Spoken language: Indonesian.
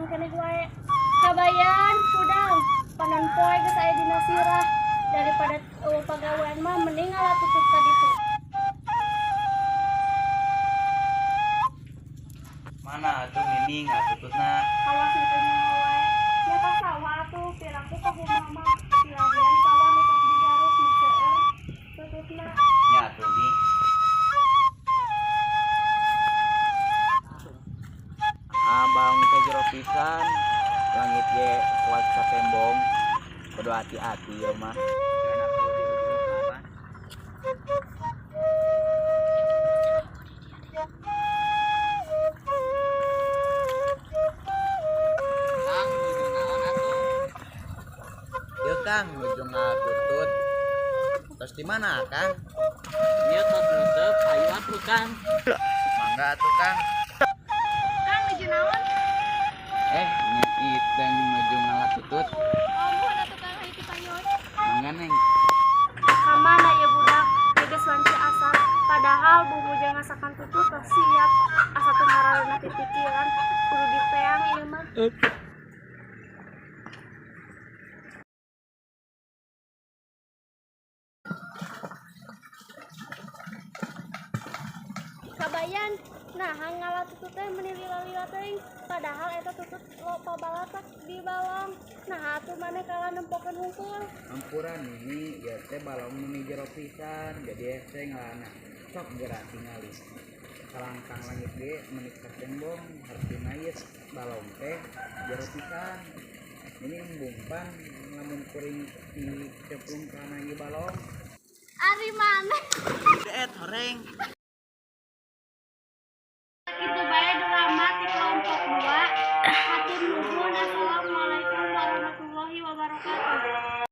keneh wae. Kabayan kudang panon poe geus aya dina sirah daripada pagawean mah mending ngalah tutut ka ditu. Mana atuh miming tututna. Awas teu nyaho wae. Nya ka sawah atuh piraku ka rumah mah siladian sawah nu tos digaruk nu seueur tututna. Nya atuh mi. Abang teh jero pisan, langit ge kuat ka tembong. Kudu hati-hati ya mah. Kana kudu diukur apa? Kang, nuju naon atuh? Ieu Kang, nuju ngatutut. Terus di mana, Kang? Ieu tos nutup hayu atuh, Kang. Mangga atuh, Kang. Kang nuju naon? Nya iteng nuju ngalatutut. Oh, muhun atuh Kang hayu panyos. Mangga Neng. Kamana ya budak geus wanci asap padahal bumbu jeung masakan tutut teh siap asa teu ngarareuna ti pikiran kudu dipeang ieu mah. Kabayan nah ngalah tutut teh meuni lila-lila teuing padahal eta tutut loba balatak di balong. Nah atuh maneh kalah nempokeun hungkul. Ampuran ini ya teh balong nu jero pisan, jadi teh ngalana sok gerak tingali. Kalangkang langit ge menik ka tembong, hartina ieu balong teh jero pisan. Ini embungpan lamun kuring di ceplung kana ieu balong. Ari maneh Deet horeng.